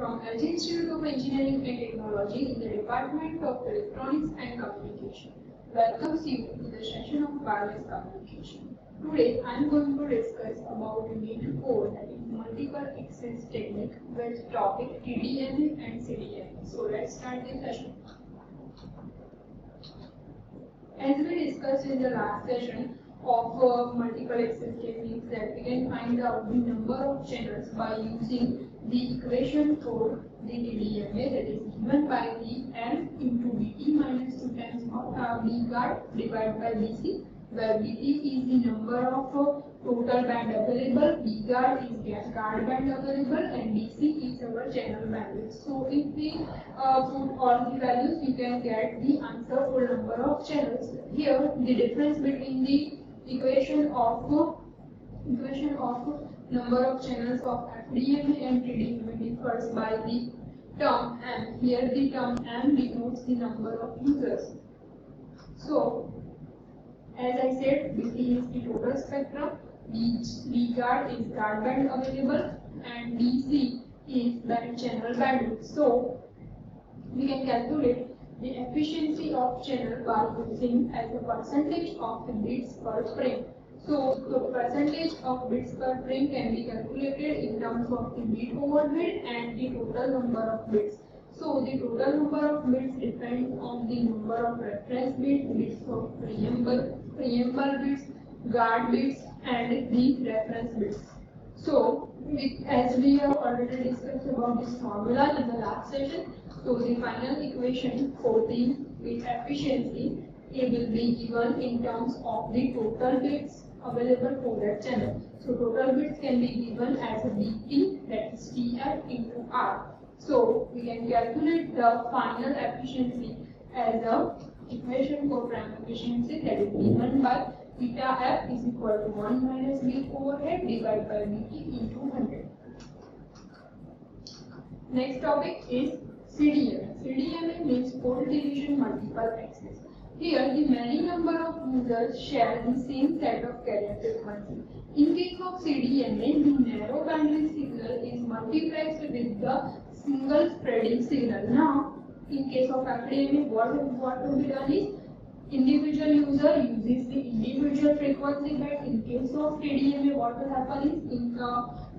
from LG Institute of Engineering and Technology in the Department of Electronics and Communication welcomes you to the session of wireless communication. Today I am going to discuss about Unit 4, that is multiple access technique, with topic TDMA and CDMA. So let's start the session. As we discussed in the last session of multiple access techniques, that we can find out the number of channels by using the equation for the TDMA, that is given by the M into BT minus 2 times B guard divided by BC, where BT is the number of total band available, B guard is guard band available, and BC is our channel bandwidth. So if we put all the values, you can get the answer for number of channels. Here the difference between the equation of number of channels of FDMA and TDMA differs by the term M. Here the term M denotes the number of users. So as I said, BT is the total spectrum, B guard is guard band available, and BC is band channel bandwidth. So we can calculate the efficiency of channel by using as a percentage of the bits per frame. So the percentage of bits per frame can be calculated in terms of the bit over bit and the total number of bits. So the total number of bits depends on the number of reference bits, bits of preamble bits, guard bits, and the reference bits. So as we have already discussed about this formula in the last session, so the final equation for the bit efficiency, it will be given in terms of the total bits available for that channel. So total bits can be given as a BT, that is TF into R. So we can calculate the final efficiency as a equation for prime efficiency, that is given by beta F is equal to 1 minus B overhead divided by BT into 100. Next topic is CDMA. CDMA means code division multiple access. Here the many number of users share the same set of carrier frequency. In case of CDMA, the narrow bandwidth signal is multiplexed with the single spreading signal. Now, in case of FDMA, what will be done is individual user uses the individual frequency band. In case of TDMA, what will happen is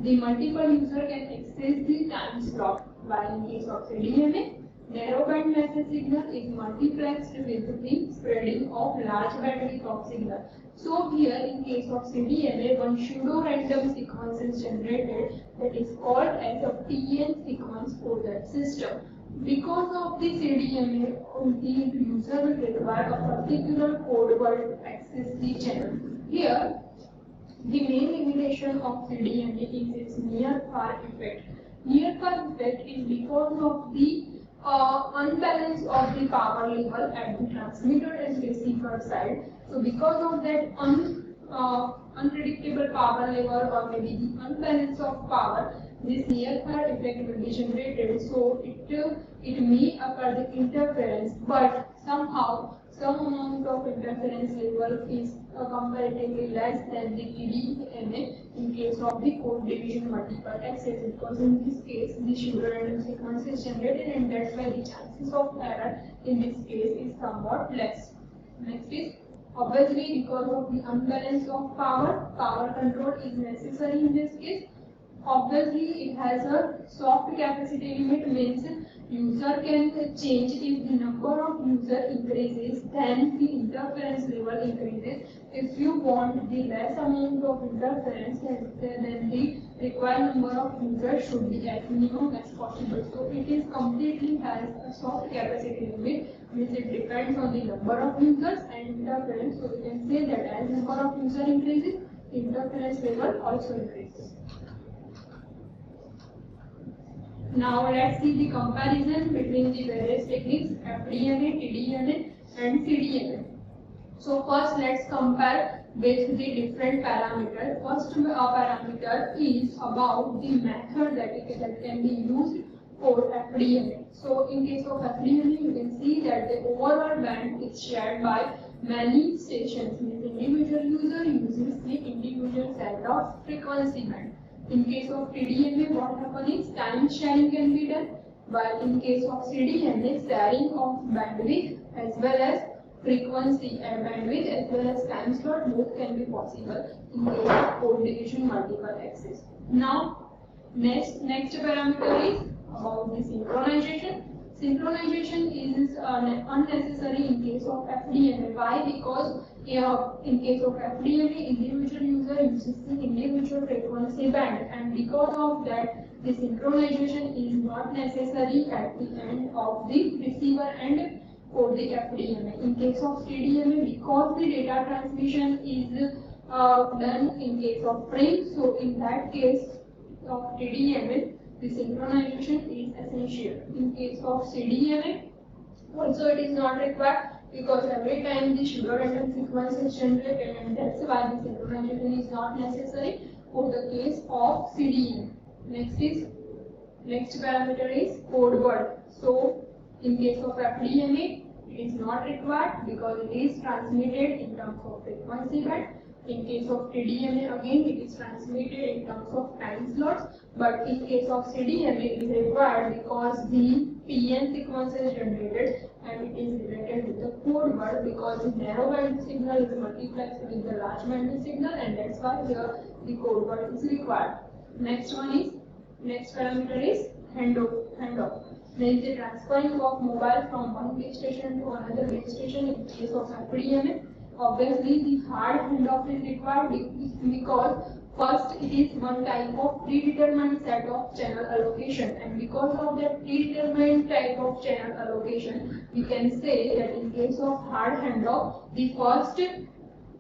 the multiple user can access the time slot, while in case of CDMA, narrow band message signal is multiplexed with the spreading of large bandwidth of signal. So here in case of CDMA, one pseudo random sequence is generated that is called as a TN sequence for that system. Because of the CDMA, the user will require a particular code word to access the channel. Here, the main limitation of CDMA is its near-far effect. Near-far effect is because of the unbalance of the power level at the transmitter and receiver side. So because of that unpredictable power level, or maybe the unbalance of power, this near-far effect will be generated. So it may occur the interference, but somehow some amount of interference level is comparatively less than the TDMA in case of the code division multiple access, because in this case the pseudo random sequence is generated, and that's why the chances of error in this case is somewhat less. Next is, obviously because of the unbalance of power control is necessary in this case. Obviously it has a soft capacity limit, means user can change. If the number of user increases, then the interference level increases. If you want the less amount of interference, then the required number of users should be as minimum as possible. So it is completely has a soft capacity limit, means it depends on the number of users and interference. So we can say that as number of user increases, interference level also increases. Now let's see the comparison between the various techniques FDMA, TDMA and CDMA. So first let's compare with the different parameters. First parameter is about the method that can be used for FDMA. So in case of FDMA, you can see that the overall band is shared by many stations, means individual user uses the individual set of frequency band. In case of TDMA, what happens is time sharing can be done, while in case of CDMA, sharing of bandwidth as well as frequency and bandwidth as well as time slot both can be possible in case of coordination multiple access. Now, next parameter is about the synchronization. Synchronization is unnecessary in case of FDMA. Why? Because in case of FDMA, individual user uses the individual frequency band, and because of that, the synchronization is not necessary at the end of the receiver end for the FDMA. In case of CDMA, because the data transmission is done in case of frame, so in that case of TDMA, the synchronization is essential. In case of CDMA, also it is not required because every time the sugar atom sequence is generated, and that's why the synchronization is not necessary for the case of CDMA. Next parameter is code word. So in case of FDMA, it is not required because it is transmitted in terms of frequency band. In case of TDMA, again it is transmitted in terms of time slots, but in case of CDMA it is required because the PN sequence is generated and it is related with the code word because the narrow band signal is multiplexed with the large band signal, and that's why here the code word is required. Next parameter is handoff. There is the transferring of mobile from one base station to another base station in case of FDMA. Obviously, the hard handoff is required because first it is one type of predetermined set of channel allocation, and because of that predetermined type of channel allocation, we can say that in case of hard handoff,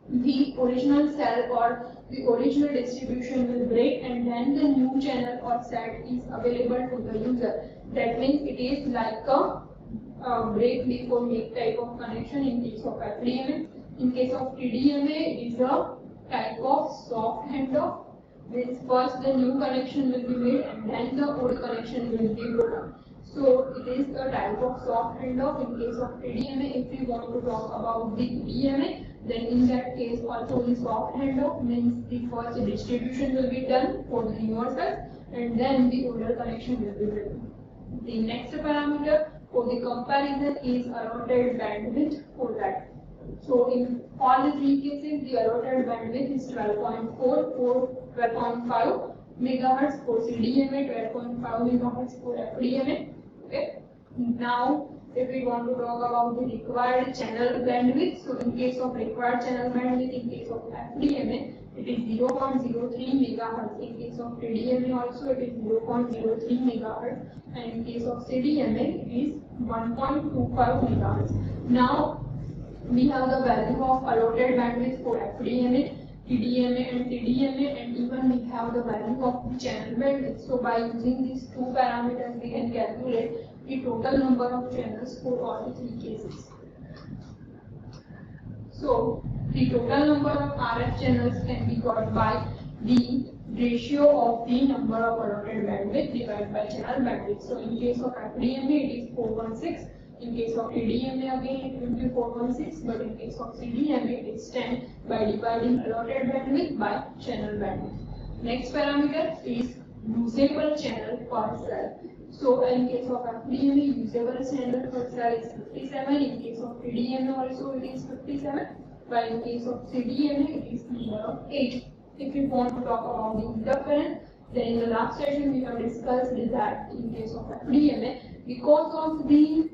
the original cell or the original distribution will break, and then the new channel or set is available to the user. That means it is like a break before make type of connection in case of FDMA. In case of TDMA, it is a type of soft handoff, means first the new connection will be made and then the old connection will be broken. So it is a type of soft handoff in case of TDMA. If we want to talk about the TDMA, then in that case also the soft handoff means the first distribution will be done for the newer cells and then the older connection will be broken. The next parameter for the comparison is allotted bandwidth for that. So in all the three cases, the allotted bandwidth is 12.4 or 12.5 megahertz for CDMA, 12.5 megahertz for FDMA. Okay. Now, if we want to talk about the required channel bandwidth, so in case of required channel bandwidth, in case of FDMA, it is 0.03 megahertz. In case of TDMA also, it is 0.03 megahertz, and in case of CDMA, it is 1.25 megahertz. Now, we have the value of allotted bandwidth for FDMA, TDMA and TDMA, and even we have the value of the channel bandwidth. So by using these two parameters, we can calculate the total number of channels for all the three cases. So the total number of RF channels can be got by the ratio of the number of allotted bandwidth divided by channel bandwidth. So in case of FDMA, it is 416. In case of TDMA, again it will be 416, but in case of CDMA, it is 10 by dividing allotted bandwidth by channel bandwidth. Next parameter is usable channel per cell. So in case of FDMA, usable channel per cell is 57. In case of TDMA also it is 57. While in case of CDMA, it is number of 8. If we want to talk about the interference, then in the last session we have discussed that in case of FDMA, because of the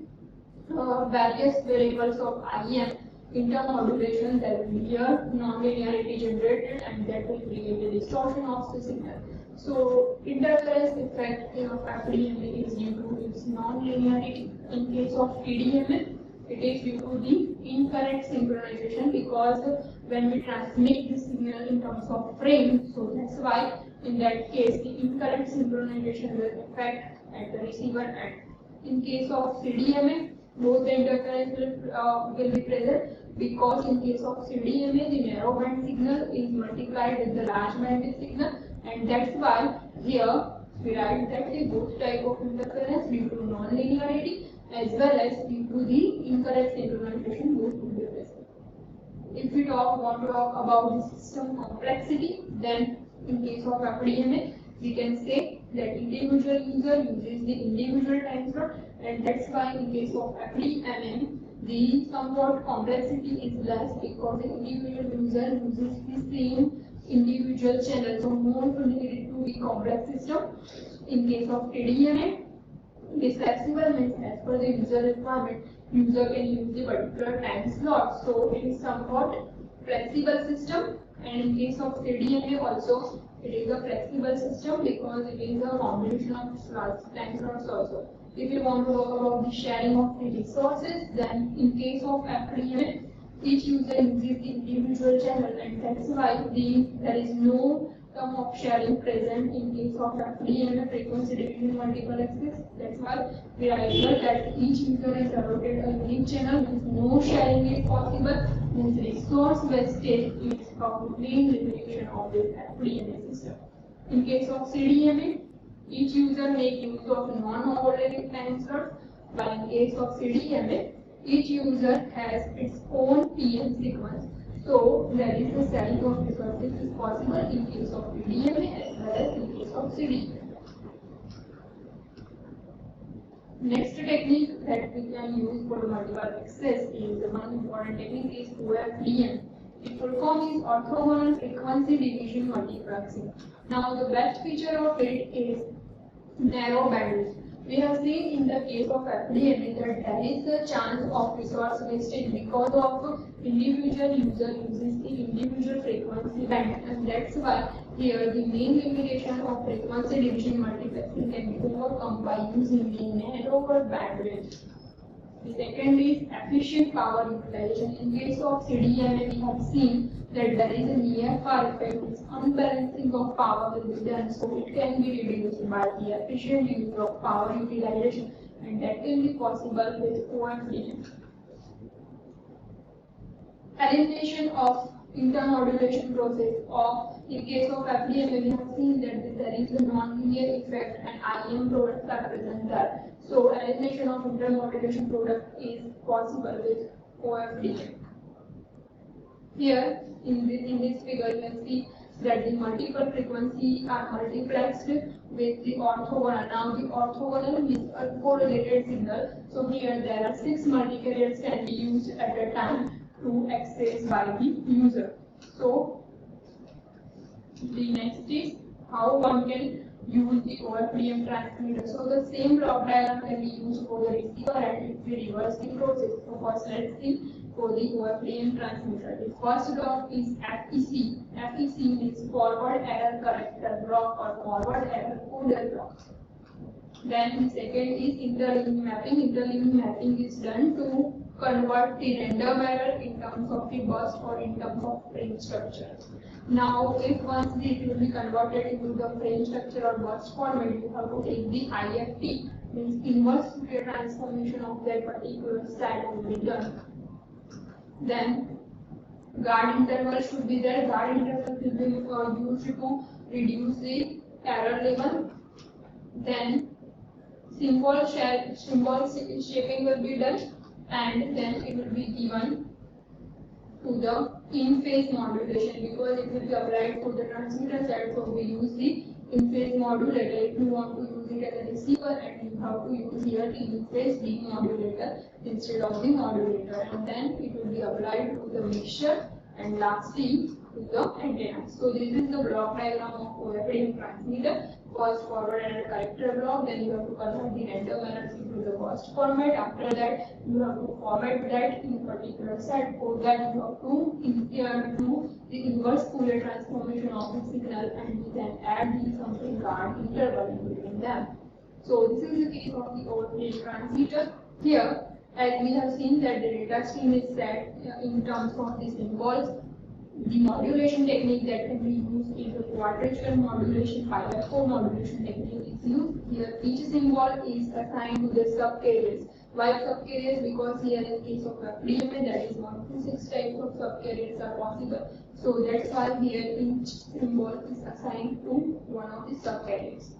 various variables of IM, intermodulation, there will be a non-linearity generated and that will create a distortion of the signal. So interference effect of FDMA is due to its non-linearity. In case of TDMA, it is due to the incorrect synchronization because when we transmit the signal in terms of frame, so that's why in that case the incorrect synchronization will affect at the receiver end. In case of CDMA, both the interference will be present because in case of CDMA, the narrow band signal is multiplied with the large band signal, and that's why here we write that the both type of interference due to non-linearity as well as due to the incorrect synchronization both will be present. If we want to talk about the system complexity, then in case of FDMA, we can say that individual user uses the individual time slot, and that's why in case of FDMM the somewhat complexity is less because the individual user uses the same individual channel, so more related to the complex system. In case of TDMA, it is flexible, means as per the user requirement, user can use the particular time slot, so it is somewhat flexible system. And in case of CDMA also, it is a flexible system because it is a combination of slots, time slots also. If you want to talk about the sharing of the resources, then in case of FDMA, each user uses the individual channel, and that's why there is no term of sharing present in case of FDMA, frequency division multiplexes. That's why we write here that each user is allotted a unique channel, means no sharing is possible, means resource wastage is a main limitation of this FDMA system. In case of CDMA, each user makes use of non-overlapping time slots, while in case of CDMA, each user has its own PM sequence. So there is a sharing of resources is possible in case of PDMA as well as in case of CDMA. Next technique that we can use for multiple access is the one important technique is OFDM. The full form is orthogonal frequency division multiplexing. Now the best feature of it is narrow bandwidth. We have seen in the case of FDMA that there is a chance of resource wastage because of individual user uses the individual frequency band, and that's why here the main limitation of frequency division multiplexing can be overcome by using the narrower bandwidth. The second is efficient power utilization. In case of CDMA, we have seen that there is an EFR effect, means unbalancing of power will be done, so it can be reduced by the efficient use of power utilization, and that can be possible with OFDM. Elimination of intermodulation process, or in case of FDMA, we have seen that there is a non-linear effect and IM products are present there. So elimination of intermodulation product is possible with OFDM. Here in this figure you can see that the multiple frequencies are multiplexed with the orthogonal. Now the orthogonal means a correlated signal. So here there are 6 multicarriers can be used at a time to access by the user. So the next is how one can use the OFDM transmitter. So the same block diagram can be used for the receiver and if we reverse the process. So first let's see for the OFDM transmitter. The first block is FEC. FEC means forward error corrector block or forward error coder block. Then the second is interleaving mapping. Interleaving mapping is done to convert the random error in terms of the burst or in terms of frame structure. Now, if once it will be converted into the frame structure or burst format, you have to take the IFT, means inverse Fourier transformation of that particular set will be done. Then, guard interval should be there. Guard interval will be used to reduce the error level. Then, symbol shaping will be done, and then it will be given to the in-phase modulation because it will be applied to the transmitter side. So we use the in-phase modulator if you want to use it as a receiver, and you have to use here the in-phase demodulator instead of the modulator, and then it will be applied to the mixture and lastly to the antenna. So this is the block diagram of OFDM transmitter. First forward error corrector block, then you have to convert the random errors into the burst format. After that, you have to format that in a particular set. For that, you have to do the inverse Fourier transformation of the signal, and you then add the something guard interval in between them. So this is the case of the OFDM transmitter. Here, as we have seen that the data stream is set in terms of the symbols. The modulation technique that can be used is the quadrature modulation, pi/4 modulation technique is used. Here each symbol is assigned to the subcarriers. Why subcarriers? Because here in case of FDMA that is 1 to 6 types of subcarriers are possible. So that's why here each symbol is assigned to one of the subcarriers.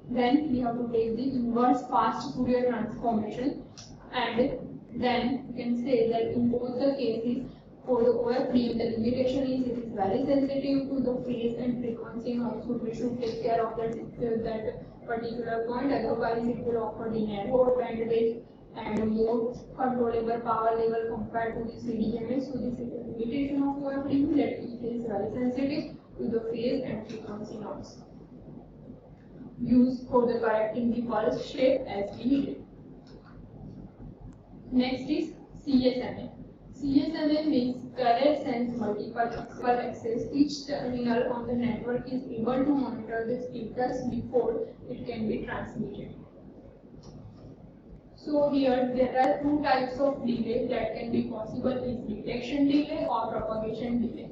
Then we have to take the inverse fast Fourier transformation, and then you can say that in both the cases For the OFDM, the limitation is it is very sensitive to the phase and frequency noise, so we should take care of that particular point, otherwise it will offer the narrow bandwidth and more controllable power level compared to the CDMA. So this is the limitation of OFDM, that it is very sensitive to the phase and frequency noise. Used for the correcting the pulse shape as we needed. Next is CSMA. CSMA means carrier sense multiple access. Each terminal on the network is able to monitor the status before it can be transmitted. So here there are two types of delay that can be possible, is detection delay or propagation delay.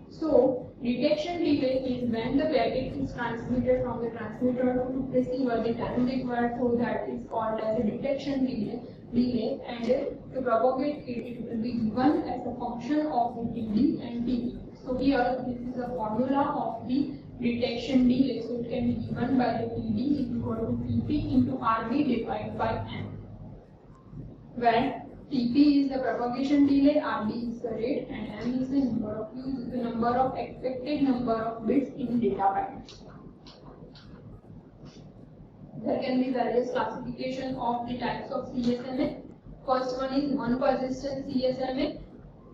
So detection delay is when the packet is transmitted from the transmitter to receiver, the time required for that is called as a detection delay, and to propagate it will be given as a function of the TD and TP. So here this is a formula of the detection delay, so it can be given by the TD is equal to TP into RB divided by N, where TP is the propagation delay, RB is the rate, and M is the number of expected number of bits in data bytes. There can be various classification of the types of CSMA. First one is one persistent CSMA.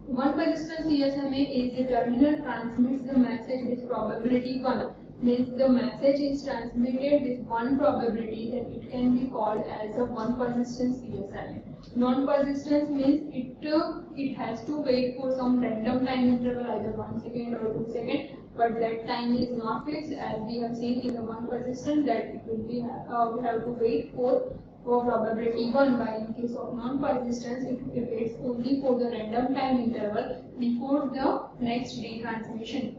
One persistent CSMA is the terminal transmits the message with probability 1. Means the message is transmitted with one probability, then it can be called as a one persistent CSMA. Non-persistence means it has to wait for some random time interval, either 1 second or 2 seconds, but that time is not fixed, as we have seen in the one persistent that it will be we have to wait for probability 1. While in case of non-persistence, it waits only for the random time interval before the next retransmission.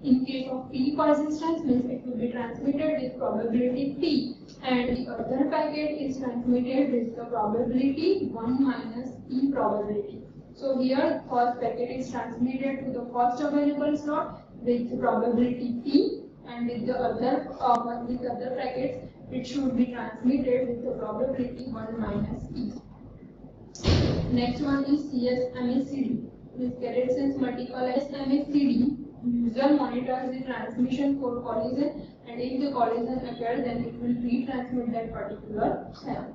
In case of P persistence, means it will be transmitted with probability P, and the other packet is transmitted with the probability 1 minus P probability. So here first packet is transmitted to the first available slot with probability P, and with the other packets it should be transmitted with the probability 1 minus P. Next one is CSMA-CD. This carrier sense multiple CSMA-CD. User monitors the transmission for collision, and if the collision occurs, then it will retransmit that particular sound.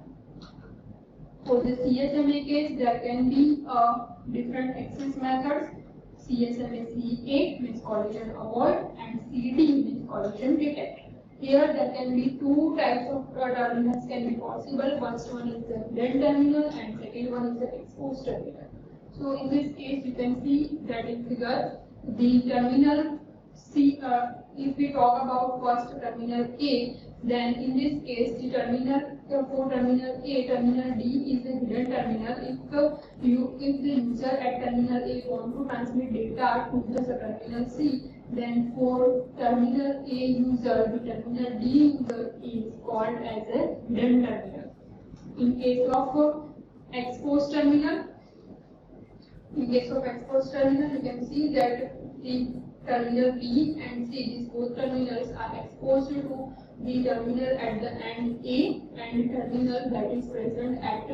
For the CSMA case, there can be different access methods. CSMA-C8 means collision avoid, and CD means collision detect. Here there can be two types of terminals can be possible. First one is the hidden terminal, and second one is the exposed terminal. So in this case, you can see that in figure, the terminal C, if we talk about first terminal A, then in this case the terminal for terminal A, terminal D is the hidden terminal. If the user at terminal A want to transmit data to the terminal C, then for terminal A user, the terminal D user is called as a hidden terminal. In case of exposed terminal, you can see that the terminal B and C, these both terminals are exposed to the terminal at the end A and terminal that is present at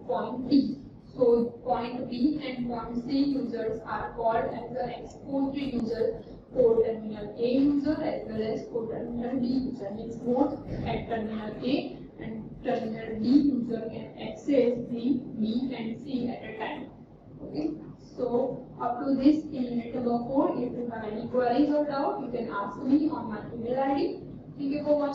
point T. So point B and point C users are called as the exposed users for terminal A user as well as for terminal D user. Means both at terminal A and terminal D user can access the B and C at a time. Okay, so up to this in unit number 4, if you have any queries or doubt, you can ask me on my email ID. Thank you for watching.